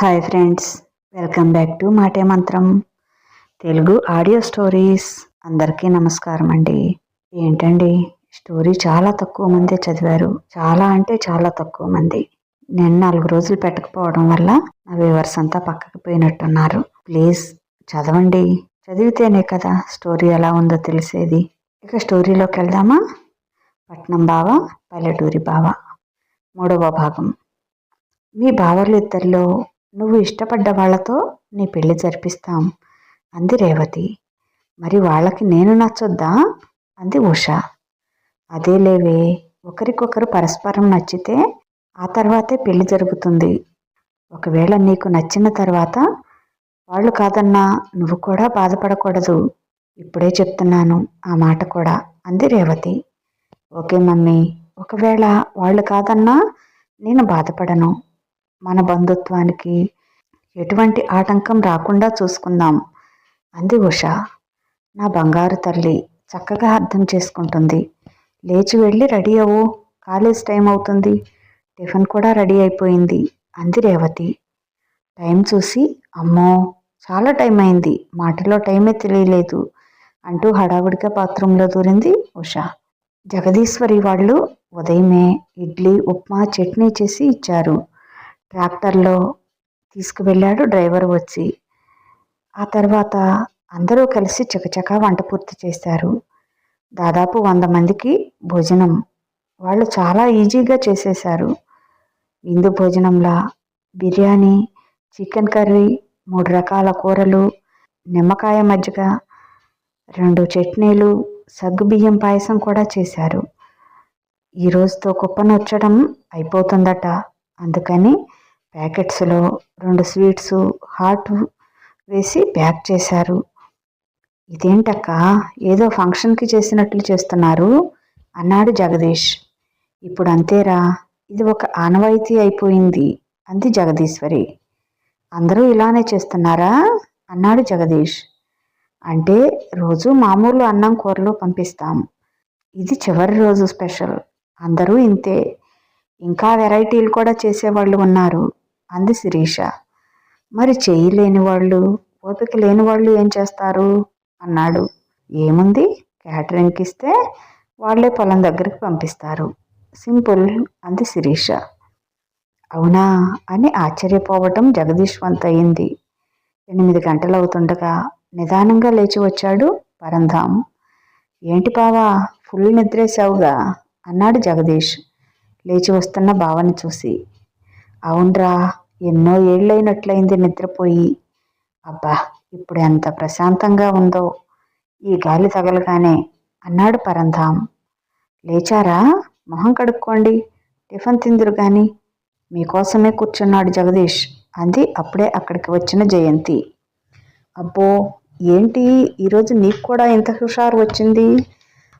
Hi friends, welcome back to మాటే మంత్రం Telugu audio stories. అందరికీ నమస్కారం అండి. ఏంటండి, స్టోరీ చాలా తక్కువ మంది చదివారు. చాలా అంటే చాలా తక్కువ మంది. నేను 4 రోజులు పెట్టకపోవడం వల్ల నా వ్యూవర్స్ అంతా పక్కకి పోయినట్టున్నారు. ప్లీజ్ చదవండి. చదివితేనే కదా స్టోరీ ఎలా ఉందో తెలిసేది. ఇక స్టోరీలోకి వెళ్దామా? పట్నం బావ, పల్లెటూరి బావ, 3వ భాగం. మీ బావలిద్దరిలో నువ్వు ఇష్టపడ్డ వాళ్లతో నీ పెళ్లి జరిపిస్తాం అంది రేవతి. మరి వాళ్ళకి నేను నచ్చొద్దా అంది ఉష. అదేలేవే, ఒకరికొకరు పరస్పరం నచ్చితే ఆ తర్వాతే పెళ్లి జరుగుతుంది. ఒకవేళ నీకు నచ్చిన తర్వాత వాళ్ళు కాదన్నా నువ్వు కూడా బాధపడకూడదు. ఇప్పుడే చెప్తున్నాను ఆ మాట కూడా అంది రేవతి. ఓకే మమ్మీ, ఒకవేళ వాళ్ళు కాదన్నా నేను బాధపడను. మన బంధుత్వానికి ఎటువంటి ఆటంకం రాకుండా చూసుకుందాం అంది ఉష. నా బంగారు తల్లి చక్కగా అర్థం చేసుకుంటుంది. లేచి వెళ్ళి రెడీ అవ్వు, కాలేజ్ టైం అవుతుంది. టిఫిన్ కూడా రెడీ అయిపోయింది అంది రేవతి. టైం చూసి అమ్మో చాలా టైం అయింది, మాటలో టైమే తెలియలేదు అంటూ హడావుడిగా బాత్రూంలో దూరింది ఉష. జగదీశ్వరి వాళ్ళు ఉదయమే ఇడ్లీ, ఉప్మా, చట్నీ చేసి ఇచ్చారు. ట్రాక్టర్లో తీసుకువెళ్ళాడు డ్రైవర్ వచ్చి. ఆ తర్వాత అందరూ కలిసి చకచకా వంట పూర్తి చేశారు. దాదాపు 100 మందికి భోజనం. వాళ్ళు చాలా ఈజీగా చేసేశారు. విందు భోజనంలా బిర్యానీ, చికెన్ కర్రీ, 3 రకాల కూరలు, నిమ్మకాయ మజ్జిగ, 2 చట్నీలు, సగ్గుబియ్యం పాయసం కూడా చేశారు. ఈ రోజుతో కుప్పనొచ్చడం అయిపోతుందట. అందుకని ప్యాకెట్స్లో 2 స్వీట్స్ హాట్ వేసి ప్యాక్ చేశారు. ఇదేంటక్క, ఏదో ఫంక్షన్కి చేసినట్లు చేస్తున్నారు అన్నాడు జగదీష్. ఇప్పుడు అంతేరా, ఇది ఒక ఆనవాయితీ అయిపోయింది అంది జగదీశ్వరి. అందరూ ఇలానే చేస్తున్నారా అన్నాడు జగదీష్. అంటే రోజు మామూలు అన్నం కూరలు పంపిస్తాం, ఇది చివరి రోజు స్పెషల్. అందరూ ఇంతే, ఇంకా వెరైటీలు కూడా చేసేవాళ్ళు ఉన్నారు అంది శిరీష. మరి చేయలేని వాళ్ళు, ఓపిక లేని వాళ్ళు ఏం చేస్తారు అన్నాడు. ఏముంది, క్యాటరింగ్కి ఇస్తే వాళ్లే పొలం దగ్గరికి పంపిస్తారు, సింపుల్ అంది శిరీష. అవునా అని ఆశ్చర్యపోవటం జగదీష్ వంతయింది. 8 గంటలవుతుండగా నిదానంగా లేచి వచ్చాడు పరంధాం. ఏంటి బావా, ఫుల్ నిద్రేశావుగా అన్నాడు జగదీష్ లేచి వస్తున్న బావని చూసి. అవునరా, ఎన్నో ఏళ్ళైనట్లయింది నిద్రపోయి. అబ్బా, ఇప్పుడు ఎంత ప్రశాంతంగా ఉందో ఈ గాలి తగలగానే అన్నాడు పరంధాం. లేచారా, మొహం కడుక్కోండి, టిఫిన్ తిందురు గాని, మీకోసమే కూర్చున్నాడు జగదీష్ అంది అప్పుడే అక్కడికి వచ్చిన జయంతి. అబ్బో, ఏంటి ఈరోజు నీకు కూడా ఇంత హుషారు వచ్చింది?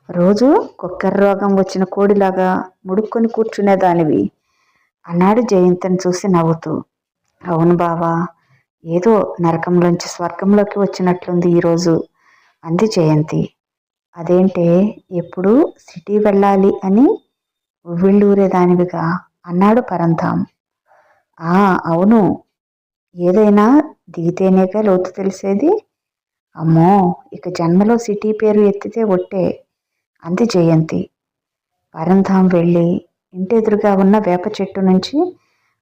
రోజు కుక్కర్ రోగం వచ్చిన కోడిలాగా ముడుక్కొని కూర్చునేదానివి అన్నాడు జయంతిని చూసి నవ్వుతూ. అవును బావా, ఏదో నరకంలోంచి స్వర్గంలోకి వచ్చినట్లుంది ఈరోజు అంది జయంతి. అదేంటే, ఎప్పుడు సిటీ వెళ్ళాలి అని ఉవ్విళ్ళూరేదానివిగా అన్నాడు పరంధాం. అవును, ఏదైనా దిగితేనేగా లోతు తెలిసేది. అమ్మో, ఇక జన్మలో సిటీ పేరు ఎత్తితే ఒట్టే అంది జయంతి. పరంధాం వెళ్ళి ఇంటెదురుగా ఉన్న వేప చెట్టు నుంచి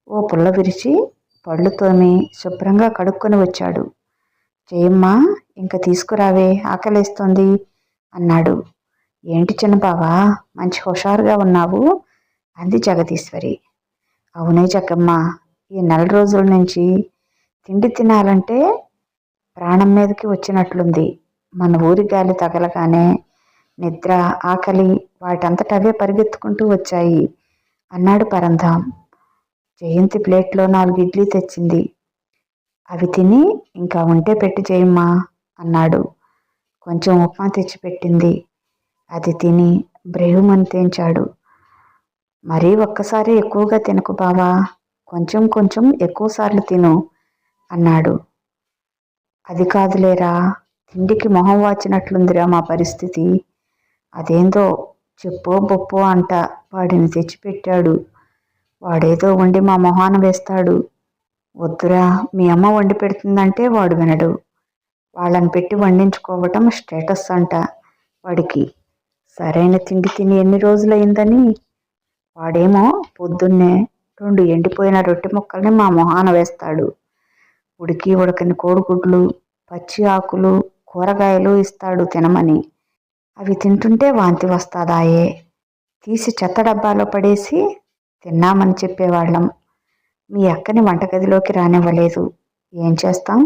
ఓ పుల్ల విరిచి పళ్ళు తోమి శుభ్రంగా కడుక్కొని వచ్చాడు. జయమ్మ, ఇంక తీసుకురావే, ఆకలేస్తోంది అన్నాడు. ఏంటి చిన్నబావా, మంచి హుషారుగా ఉన్నావు అంది జగదీశ్వరి. అవునే జగ్గమ్మ, ఈ 4 రోజుల నుంచి తిండి తినాలంటే ప్రాణం మీదకి వచ్చినట్లుంది. మన ఊరి గాలి తగలగానే నిద్ర, ఆకలి వాటంతటవే పరిగెత్తుకుంటూ వచ్చాయి అన్నాడు పరంధాం. జయంతి ప్లేట్లో 4 ఇడ్లీ తెచ్చింది. అవి తిని ఇంకా ఉంటే పెట్టి చేయమ్మా అన్నాడు. కొంచెం ఉప్మా తెచ్చిపెట్టింది. అది తిని బ్రేహుమని తేంచాడు. మరీ ఒక్కసారి ఎక్కువగా తినకు బావా, కొంచెం కొంచెం ఎక్కువసార్లు తిను అన్నాడు. అది కాదులేరా, తిండికి మొహం వాచినట్లుందిరా మా పరిస్థితి. అదేందో చెప్పో బొప్పో అంట వాడిని తెచ్చిపెట్టాడు. వాడేదో వండి మా మొహాన వేస్తాడు. వద్దురా, మీ అమ్మ వండి పెడుతుందంటే వాడు వినడు. వాళ్ళని పెట్టి వండించుకోవటం స్టేటస్ అంట వాడికి. సరైన తిండి తిని ఎన్ని రోజులైందని వాడేమో పొద్దున్నే 2 ఎండిపోయిన రొట్టె ముక్కల్ని మా మొహాన వేస్తాడు. ఉడకని కోడిగుడ్లు, పచ్చి ఆకులు, కూరగాయలు ఇస్తాడు తినమని. అవి తింటుంటే వాంతి వస్తాదాయే. తీసి చెత్త డబ్బాలో పడేసి తిన్నామని చెప్పేవాళ్ళం. మీ అక్కని వంటగదిలోకి రానివ్వలేదు. ఏం చేస్తాం?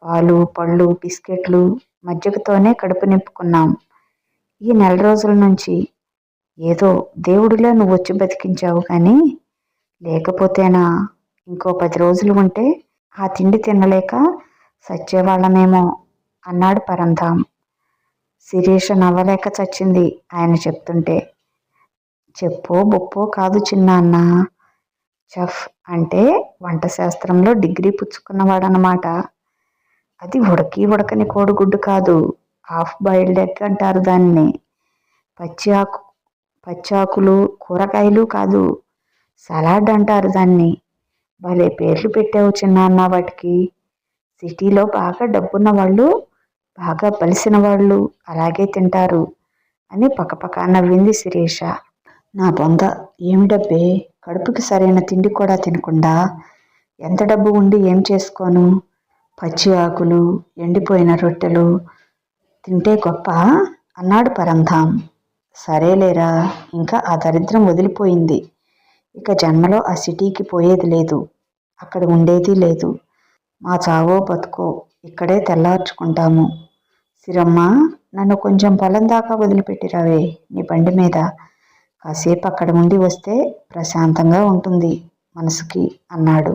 పాలు, పళ్ళు, బిస్కెట్లు, మజ్జిగతోనే కడుపు నింపుకున్నాం. ఈ నెల రోజుల నుంచి ఏదో దేవుడిలో నువ్వు వచ్చి బతికించావు కానీ, లేకపోతేనా ఇంకో 10 రోజులు ఉంటే ఆ తిండి తినలేక సచ్చేవాళ్ళమేమో అన్నాడు పరంధాం. శిరీష నవ్వలేక చచ్చింది ఆయన చెప్తుంటే. చెప్పో బొప్పో కాదు చిన్నాన్న. చెఫ్ అంటే వంట శాస్త్రంలో డిగ్రీ పుచ్చుకున్నవాడనమాట. అది ఉడకని కోడిగుడ్డు కాదు, హాఫ్ బాయిల్డ్ ఎగ్ అంటారు దాన్ని. పచ్చాకులు కూరగాయలు కాదు, సలాడ్ అంటారు దాన్ని. భలే పేర్లు పెట్టావు చిన్నాన్న వాటికి. సిటీలో బాగా డబ్బున్న వాళ్ళు, బాగా బలిసిన వాళ్ళు అలాగే తింటారు అని పకపక నవ్వింది శిరీష. నా బొంద, ఏమి డబ్బే, కడుపుకి సరైన తిండి కూడా తినకుండా ఎంత డబ్బు ఉండి ఏం చేసుకోను? పచ్చి ఆకులు, ఎండిపోయిన రొట్టెలు తింటే గొప్ప అన్నాడు పరంధాం. సరేలేరా, ఇంకా ఆ దరిద్రం వదిలిపోయింది. ఇక జన్మలో ఆ సిటీకి పోయేది లేదు, అక్కడ ఉండేది లేదు. మా చావో బతుకో ఇక్కడే తెల్లార్చుకుంటాము. సిరమ్మ, నన్ను కొంచెం పొలం దాకా వదిలిపెట్టిరావే నీ బండి మీద. కాసేపు అక్కడ ఉండి వస్తే ప్రశాంతంగా ఉంటుంది మనసుకి అన్నాడు.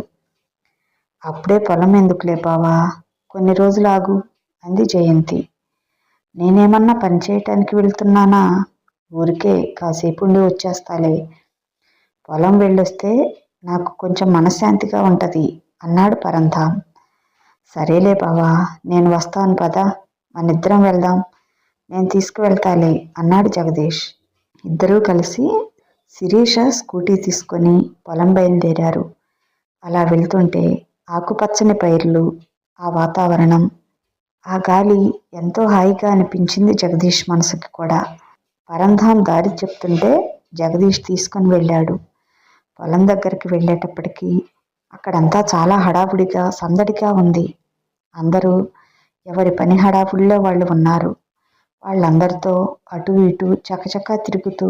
అప్పుడే పొలం ఎందుకులే బావా, కొన్ని రోజులు ఆగు అంది జయంతి. నేనేమన్నా పని చేయటానికి వెళ్తున్నానా? ఊరికే కాసేపు ఉండి వచ్చేస్తాలే. పొలం వెళ్ళొస్తే నాకు కొంచెం మనశ్శాంతిగా ఉంటుంది అన్నాడు పరంధాం. సరేలే బావా, నేను వస్తాను పద, మనిద్దరం వెళ్దాం. నేను తీసుకువెళ్తాలే అన్నాడు జగదీష్. ఇద్దరూ కలిసి శిరీష స్కూటీ తీసుకొని పొలం బయలుదేరారు. అలా వెళ్తుంటే ఆకుపచ్చని పైర్లు, ఆ వాతావరణం, ఆ గాలి ఎంతో హాయిగా అనిపించింది జగదీష్ మనసుకి కూడా. పరంధాం దారి చెప్తుంటే జగదీష్ తీసుకొని వెళ్ళాడు. పొలం దగ్గరికి వెళ్ళేటప్పటికీ అక్కడంతా చాలా హడావుడిగా సందడిగా ఉంది. అందరూ ఎవరి పని హడావుడిలో వాళ్ళు ఉన్నారు. వాళ్ళందరితో అటు ఇటు చకచకా తిరుగుతూ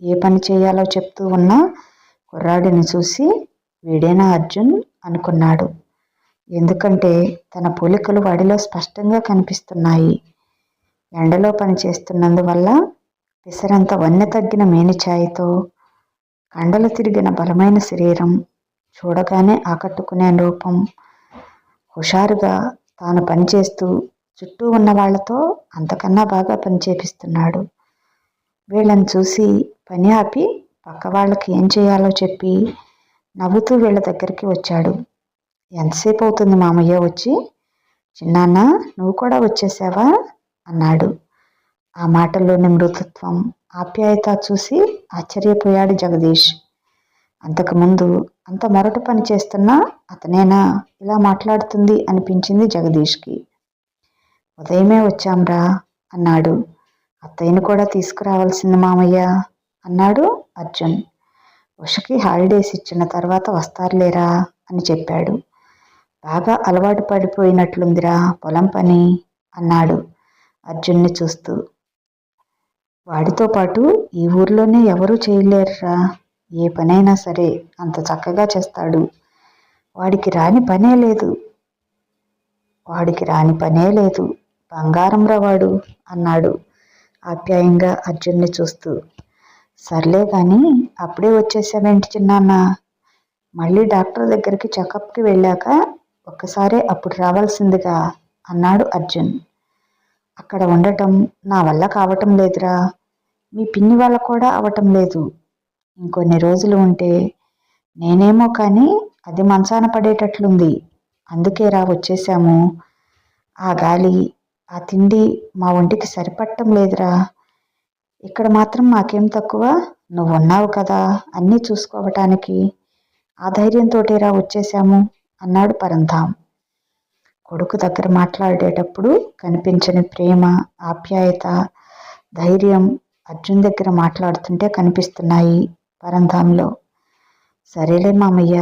ఏ పని చేయాలో చెప్తూ ఉన్న కుర్రాడిని చూసి వీడేనా అర్జున్ అనుకున్నాడు. ఎందుకంటే తన పోలికలు వాడిలో స్పష్టంగా కనిపిస్తున్నాయి. ఎండలో పని చేస్తున్నందువల్ల పిసరంత వన్నె తగ్గిన మేనిఛాయతో, కండలు తిరిగిన బలమైన శరీరం, చూడగానే ఆకట్టుకునే రూపం, హుషారుగా తాను పనిచేస్తూ చుట్టూ ఉన్న వాళ్లతో అంతకన్నా బాగా పనిచేపిస్తున్నాడు. వీళ్ళని చూసి పని ఆపి పక్క వాళ్ళకి ఏం చేయాలో చెప్పి నవ్వుతూ వీళ్ళ దగ్గరికి వచ్చాడు. ఎంతసేపు అవుతుంది మామయ్య వచ్చి? చిన్నాన్న, నువ్వు కూడా వచ్చేసావా అన్నాడు. ఆ మాటల్లోని మృదుత్వం, ఆప్యాయత చూసి ఆశ్చర్యపోయాడు జగదీష్. అంతకుముందు అంత మొరటు పని చేస్తున్నా అతనేనా ఇలా మాట్లాడుతుంది అనిపించింది జగదీష్కి. ఉదయమే వచ్చాంరా అన్నాడు. అత్తయ్యను కూడా తీసుకురావాల్సింది మామయ్య అన్నాడు అర్జున్. ఉషకి హాలిడేస్ ఇచ్చిన తర్వాత వస్తారులేరా అని చెప్పాడు. బాగా అలవాటు పడిపోయినట్లుందిరా పొలం పని అన్నాడు అర్జున్ని చూస్తూ. వాడితో పాటు ఈ ఊర్లోనే ఎవరూ చేయలేరురా, ఏ పనైనా సరే అంత చక్కగా చేస్తాడు. వాడికి రాని పనే లేదు, బంగారం వాడు అన్నాడు ఆప్యాయంగా అర్జున్ని చూస్తూ. సర్లే కానీ అప్పుడే వచ్చేసావేంటి చిన్నాన్న? మళ్ళీ డాక్టర్ దగ్గరికి చెకప్కి వెళ్ళాక ఒక్కసారే అప్పుడు రావాల్సిందిగా అన్నాడు అర్జున్. అక్కడ ఉండటం నా వల్ల కావటం లేదురా, మీ పిన్ని వాళ్ళ కూడా అవటం లేదు. ఇంకొన్ని రోజులు ఉంటే నేనేమో కానీ అది మంచాన పడేటట్లుంది. అందుకే వచ్చేసాము. ఆ గాలి, ఆ తిండి మా ఒంటికి సరిపడటం లేదురా. ఇక్కడ మాత్రం మాకేం తక్కువ, నువ్వున్నావు కదా అన్నీ చూసుకోవటానికి. ఆ ధైర్యంతోటేరా వచ్చేసాము అన్నాడు పరంధాం. కొడుకు దగ్గర మాట్లాడేటప్పుడు కనిపించని ప్రేమ, ఆప్యాయత, ధైర్యం అర్జున్ దగ్గర మాట్లాడుతుంటే కనిపిస్తున్నాయి పరంధాంలో. సరేలే మామయ్య,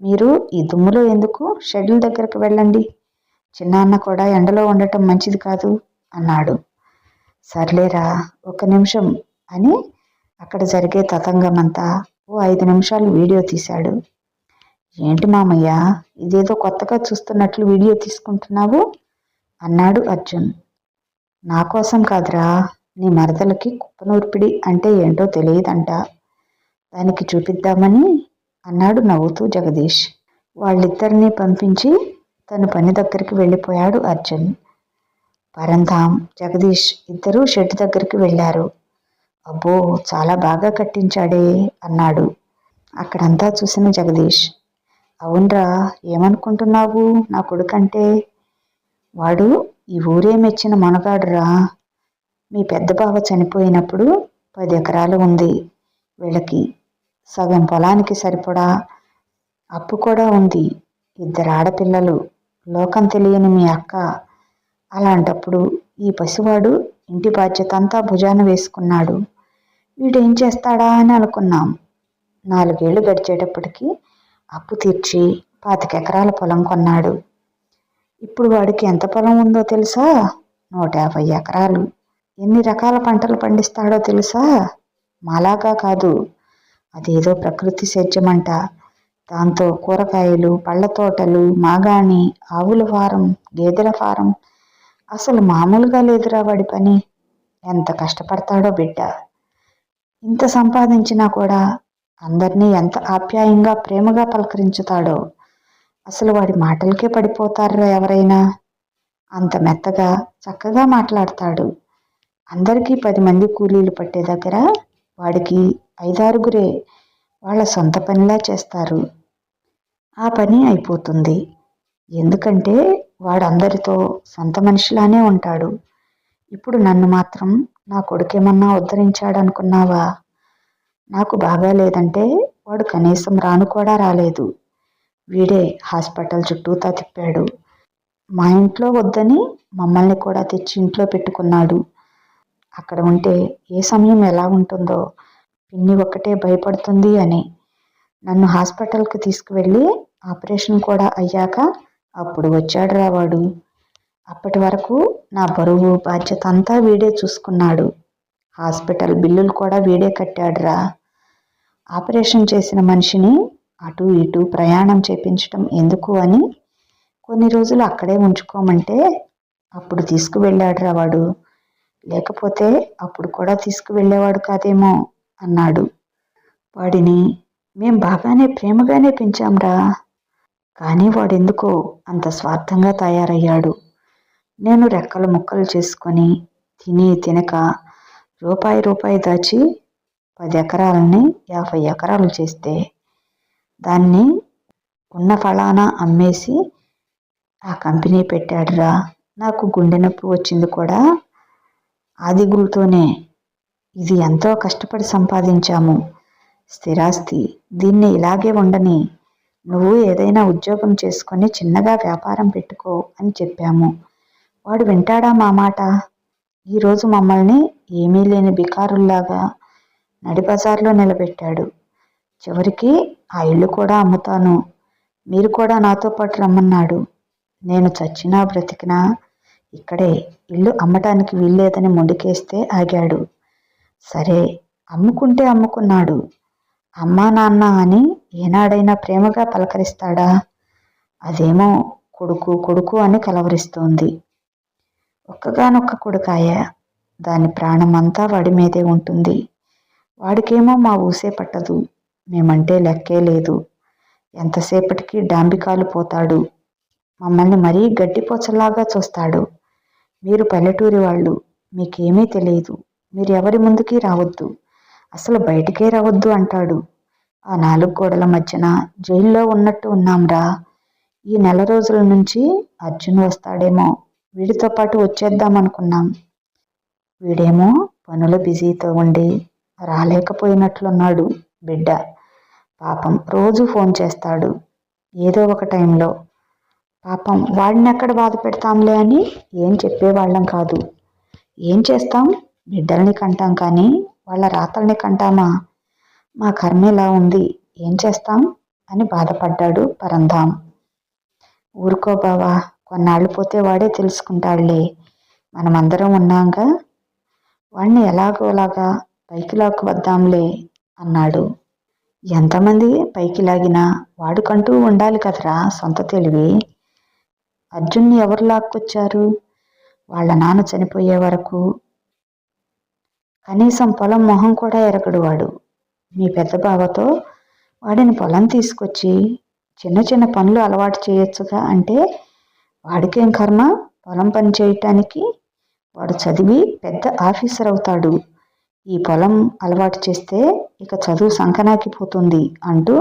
మీరు ఈ దుమ్ములో ఎందుకు షెడ్యూల్ దగ్గరకు వెళ్ళండి. చిన్నాన్న కూడా ఎండలో ఉండటం మంచిది కాదు అన్నాడు. సర్లేరా, 1 నిమిషం అని అక్కడ జరిగే తతంగమంతా ఓ 5 నిమిషాలు వీడియో తీశాడు. ఏంటి మామయ్య, ఇదేదో కొత్తగా చూస్తున్నట్లు వీడియో తీసుకుంటున్నావు అన్నాడు అర్జున్. నా కోసం కాదురా, నీ మరదలకి కుప్పనూర్పిడి అంటే ఏంటో తెలియదంట, దానికి చూపిద్దామని అన్నాడు నవ్వుతూ జగదీష్. వాళ్ళిద్దరినీ పంపించి తన పని దగ్గరికి వెళ్ళిపోయాడు అర్జున్. పరంధాం, జగదీష్ ఇద్దరూ షెడ్ దగ్గరికి వెళ్ళారు. అబ్బో, చాలా బాగా కట్టించాడే అన్నాడు. అక్కడంతా చూసిన జగదీష్, అవునరా, ఏమనుకుంటున్నావు నా కొడుకంటే? వాడు ఈ ఊరే మెచ్చిన మనగాడురా. మీ పెద్ద బావ చనిపోయినప్పుడు 10 ఎకరాలు ఉంది వీళ్ళకి. సగం పొలానికి సరిపడా అప్పు కూడా ఉంది. 2 ఆడపిల్లలు, లోకం తెలియని మీ అక్క. అలాంటప్పుడు ఈ పసివాడు ఇంటి బాధ్యత అంతా భుజాన వేసుకున్నాడు. వీడేం చేస్తాడా అని అనుకున్నాం. 4 ఏళ్ళు గడిచేటప్పటికి అప్పు తీర్చి 25 ఎకరాల పొలం కొన్నాడు. ఇప్పుడు వాడికి ఎంత పొలం ఉందో తెలుసా? 150 ఎకరాలు. ఎన్ని రకాల పంటలు పండిస్తాడో తెలుసా? మాలాగా కాదు, అదేదో ప్రకృతి సేద్యమంట. దాంతో కూరగాయలు, పళ్ళ తోటలు, మాగాణి, ఆవుల ఫారం, గేదెల ఫారం. అసలు మామూలుగా లేదురా వాడి పని. ఎంత కష్టపడతాడో బిడ్డ. ఇంత సంపాదించినా కూడా అందరినీ ఎంత ఆప్యాయంగా ప్రేమగా పలకరించుతాడో. అసలు వాడి మాటలకే పడిపోతారా ఎవరైనా. అంత మెత్తగా చక్కగా మాట్లాడతాడు. అందరికీ 10 మంది కూలీలు పట్టే దగ్గర వాడికి 5-6 వాళ్ళ సొంత పనిలా చేస్తారు. ఆ పని అయిపోతుంది. ఎందుకంటే వాడు అందరితో సొంత మనిషిలానే ఉంటాడు. ఇప్పుడు నన్ను మాత్రం నా కొడుకేమన్నా ఉద్ధరించాడనుకున్నావా? నాకు బాగా లేదంటే వాడు కనీసం రాను కూడా రాలేదు. వీడే హాస్పిటల్ చుట్టూతా తిప్పాడు. మా ఇంట్లో వద్దని మమ్మల్ని కూడా తెచ్చి ఇంట్లో పెట్టుకున్నాడు. అక్కడ ఉంటే ఏ సమయం ఎలా ఉంటుందో పిన్ని ఒక్కటే భయపడుతుంది అని. నన్ను హాస్పిటల్కి తీసుకువెళ్ళి ఆపరేషన్ కూడా అయ్యాక అప్పుడు వచ్చాడు రావాడు. అప్పటి వరకు నా బరువు బాధ్యత అంతా వీడే చూసుకున్నాడు. హాస్పిటల్ బిల్లులు కూడా వీడే కట్టాడురా. ఆపరేషన్ చేసిన మనిషిని అటు ఇటు ప్రయాణం చేపించడం ఎందుకు అని కొన్ని రోజులు అక్కడే ఉంచుకోమంటే అప్పుడు తీసుకువెళ్ళాడు రావాడు. లేకపోతే అప్పుడు కూడా తీసుకువెళ్ళేవాడు కాదేమో అన్నాడు. వాడిని మేం బాగానే ప్రేమగానే పెంచాంరా. కానీ వాడెందుకో అంత స్వార్థంగా తయారయ్యాడు. నేను రెక్కలు ముక్కలు చేసుకొని తిని తినక రూపాయి దాచి 10 ఎకరాలని 50 ఎకరాలు చేస్తే దాన్ని ఉన్న ఫలానా అమ్మేసి ఆ కంపెనీ పెట్టాడురా. నాకు గుండె నొప్పి వచ్చింది కూడా ఆ దిగులుతోనే. ఇది ఎంతో కష్టపడి సంపాదించాము స్థిరాస్తి. దీన్ని ఇలాగే ఉండని, నువ్వు ఏదైనా ఉద్యోగం చేసుకొని చిన్నగా వ్యాపారం పెట్టుకో అని చెప్పాము. వాడు వింటాడా మా మాట? ఈరోజు మమ్మల్ని ఏమీ లేని బికారుల్లాగా నడి బజార్లో నిలబెట్టాడు. చివరికి ఆ ఇల్లు కూడా అమ్ముతాను, మీరు కూడా నాతో పాటు రమ్మన్నాడు. నేను చచ్చినా బ్రతికినా ఇక్కడే, ఇల్లు అమ్మటానికి వీల్లేదని మొండికేస్తే ఆగాడు. సరే, అమ్ముకుంటే అమ్ముకున్నాడు. అమ్మా నాన్న అని ఏనాడైనా ప్రేమగా పలకరిస్తాడా? అదేమో కొడుకు కొడుకు అని కలవరిస్తోంది. ఒక్కగానొక్క కొడుకాయ, దాని ప్రాణమంతా వాడి మీదే ఉంటుంది. వాడికేమో మా ఊసే పట్టదు. మేమంటే లెక్కే లేదు. ఎంతసేపటికి డాంబికాలు పోతాడు. మమ్మల్ని మరీ గడ్డిపోచలాగా చూస్తాడు. మీరు పల్లెటూరి వాళ్ళు, మీకేమీ తెలియదు. మీరు ఎవరి ముందుకి రావద్దు, అసలు బయటికే రావద్దు అంటాడు. ఆ 4 గోడల మధ్యన జైల్లో ఉన్నట్టు ఉన్నాంరా. ఈ నెల రోజుల నుంచి అర్జున్ వస్తాడేమో, వీడితో పాటు వచ్చేద్దామనుకున్నాం. వీడేమో పనుల బిజీతో ఉండి రాలేకపోయినట్లున్నాడు బిడ్డ. పాపం రోజు ఫోన్ చేస్తాడు. ఏదో ఒక టైంలో. పాపం వాడిని ఎక్కడ బాధ పెడతాంలే అని ఏం చెప్పేవాళ్ళం కాదు. ఏం చేస్తాం, బిడ్డల్ని కంటాం కానీ వాళ్ళ రాతల్ని కంటామా? మా కర్మ ఇలా ఉంది, ఏం చేస్తాం అని బాధపడ్డాడు పరంధాం. ఊరుకో బావా, కొన్నాళ్ళు పోతే వాడే తెలుసుకుంటాడులే, మనమందరం ఉన్నాంగా, వాణ్ణి ఎలాగోలాగా పైకి లాక్కు వద్దాంలే అన్నాడు. ఎంతమంది పైకి లాగినా వాడుకంటూ ఉండాలి కదరా సొంత తెలివి. అర్జున్ని ఎవరు లాక్కొచ్చారు? వాళ్ళ నాన్న చనిపోయే వరకు కనీసం పొలం మొహం కూడా ఎరగడు వాడు. మీ పెద్ద బావతో వాడిని పొలం తీసుకొచ్చి చిన్న చిన్న పనులు అలవాటు చేయొచ్చుగా అంటే వాడికేం కర్మ పొలం పని చేయటానికి? వాడు చదివి పెద్ద ఆఫీసర్ అవుతాడు, ఈ పొలం అలవాటు చేస్తే ఇక చదువు సంకనాకి పోతుంది అంటూ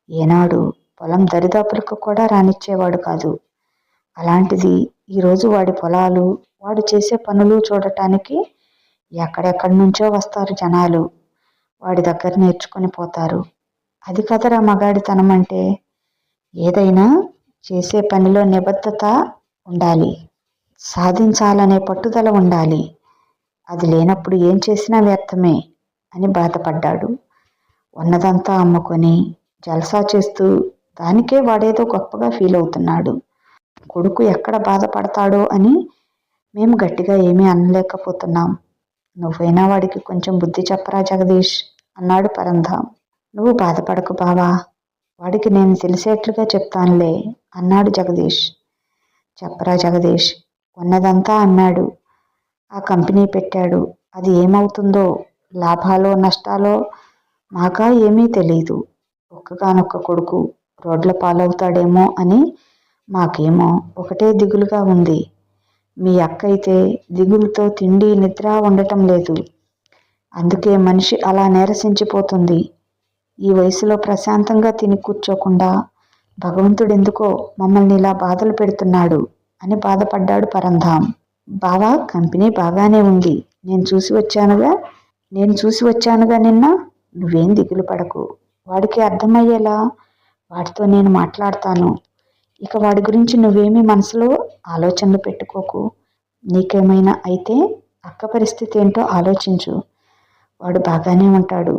ఏనాడు పొలం దరిదాపులకు కూడా రానిచ్చేవాడు కాదు. అలాంటిది ఈరోజు వాడి పొలాలు, వాడు చేసే పనులు చూడటానికి ఎక్కడెక్కడి నుంచో వస్తారు జనాలు, వాడి దగ్గర నేర్చుకొని పోతారు. అది కదరా మగాడితనం అంటే. ఏదైనా చేసే పనిలో నిబద్ధత ఉండాలి, సాధించాలనే పట్టుదల ఉండాలి. అది లేనప్పుడు ఏం చేసినా వ్యర్థమే అని బాధపడ్డాడు. ఉన్నదంతా అమ్ముకొని జల్సా చేస్తూ దానికే వాడేదో గొప్పగా ఫీల్ అవుతున్నాడు. కొడుకు ఎక్కడ బాధపడతాడో అని మేము గట్టిగా ఏమీ అనలేకపోతున్నాం. నువ్వైనా వాడికి కొంచెం బుద్ధి చెప్పరా జగదీష్ అన్నాడు పరంధాం. నువ్వు బాధపడకు బావా, వాడికి నేను తెలిసేట్లుగా చెప్తానులే అన్నాడు జగదీష్. చెప్పరా జగదీష్, ఉన్నదంతా అమ్మాడు, ఆ కంపెనీ పెట్టాడు, అది ఏమవుతుందో, లాభాలో నష్టాలో మాకా ఏమీ తెలీదు. ఒక్కగానొక్క కొడుకు రోడ్ల పాలవుతాడేమో అని మాకేమో ఒకటే దిగులుగా ఉంది. మీ అక్క అయితే దిగులుతో తిండి నిద్ర ఉండటం లేదు. అందుకే మనిషి అలా నీరసించిపోతుంది. ఈ వయసులో ప్రశాంతంగా తిని కూర్చోకుండా భగవంతుడెందుకో మమ్మల్ని ఇలా బాధలు పెడుతున్నాడు అని బాధపడ్డాడు పరంధాం. బావా, కంపెనీ బాగానే ఉంది, నేను చూసి వచ్చానుగా నిన్న. నువ్వేం దిగులు పడకు, వాడికి అర్థమయ్యేలా వాడితో నేను మాట్లాడతాను. ఇక వాడి గురించి నువ్వేమీ మనసులో ఆలోచనలు పెట్టుకోకు. నీకేమైనా అయితే అక్క పరిస్థితి ఏంటో ఆలోచించు. వాడు బాగానే ఉంటాడు,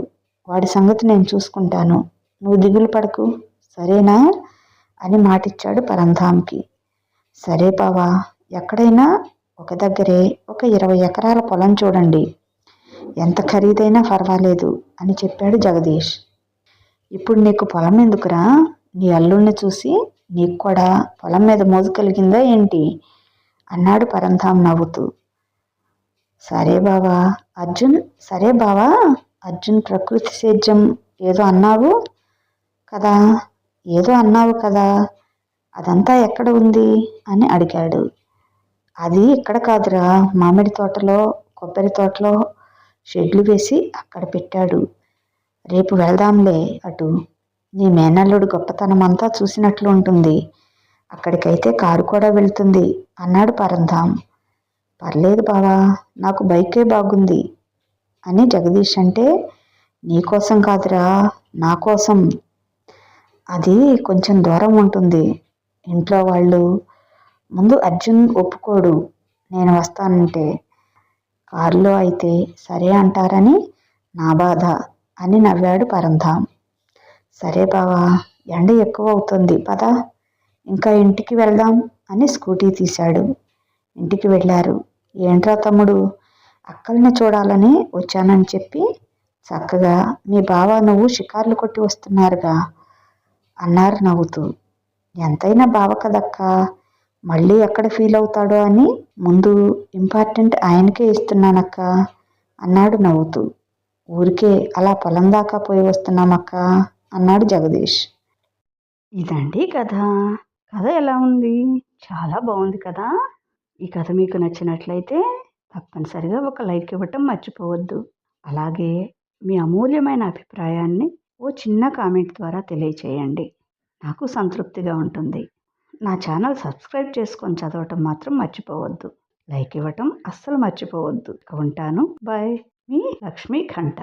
వాడి సంగతి నేను చూసుకుంటాను, నువ్వు దిగులు పడకు, సరేనా అని మాటిచ్చాడు పరంధాంకి. సరే బావా, ఎక్కడైనా ఒక దగ్గరే ఒక 20 ఎకరాల పొలం చూడండి, ఎంత ఖరీదైనా పర్వాలేదు అని చెప్పాడు జగదీష్. ఇప్పుడు నీకు పొలం ఎందుకురా, నీ అల్లుణ్ణి చూసి నీకు కూడా పొలం మీద మోజు కలిగిందా ఏంటి అన్నాడు పరంధాం నవ్వుతూ. సరే బావా అర్జున్ ప్రకృతి సేద్యం ఏదో అన్నావు కదా, అదంతా ఎక్కడ ఉంది అని అడిగాడు. అది ఇక్కడ కాదురా, మామిడి తోటలో కొబ్బరి తోటలో షెడ్లు వేసి అక్కడ పెట్టాడు. రేపు వెళ్దాంలే అటు, నీ మేనల్లుడు గొప్పతనం అంతా చూసినట్లు ఉంటుంది, అక్కడికైతే కారు కూడా వెళ్తుంది అన్నాడు పరంధాం. పర్లేదు బావా, నాకు బైకే బాగుంది అని జగదీష్ అంటే, నీకోసం కాదురా నా కోసం. అది కొంచెం దూరం ఉంటుంది, ఇంట్లో వాళ్ళు ముందు అర్జున్ ఒప్పుకోడు నేను వస్తానంటే. కారులో అయితే సరే అంటారని నా బాధ అని నవ్వాడు పరంధాం. సరే బావా, ఎండ ఎక్కువ అవుతుంది పద, ఇంకా ఇంటికి వెళ్దాం అని స్కూటీ తీశాడు. ఇంటికి వెళ్ళారు. ఏంట్రా తమ్ముడు, అక్కల్ని చూడాలని వచ్చానని చెప్పి చక్కగా మీ బావ నువ్వు షికార్లు కొట్టి వస్తున్నారుగా అన్నారు నవ్వుతూ. ఎంతైనా బావ కదక్క, మళ్ళీ ఎక్కడ ఫీల్ అవుతాడో అని ముందు ఇంపార్టెంట్ ఆయనకే ఇస్తున్నానక్క అన్నాడు నవ్వుతూ. ఊరికే అలా పొలం దాకా పోయి వస్తున్నామక్క అన్నాడు జగదీష్. ఇదండి కథ. కథ ఎలా ఉంది? చాలా బాగుంది కదా. ఈ కథ మీకు నచ్చినట్లయితే తప్పనిసరిగా ఒక లైక్ ఇవ్వటం మర్చిపోవద్దు. అలాగే మీ అమూల్యమైన అభిప్రాయాన్ని ఓ చిన్న కామెంట్ ద్వారా తెలియచేయండి, నాకు సంతృప్తిగా ఉంటుంది. నా ఛానల్ సబ్స్క్రైబ్ చేసుకొని చదవటం మాత్రం మర్చిపోవద్దు. లైక్ ఇవ్వటం అస్సలు మర్చిపోవద్దు. ఉంటాను. బాయ్. మీ లక్ష్మీ ఘంట.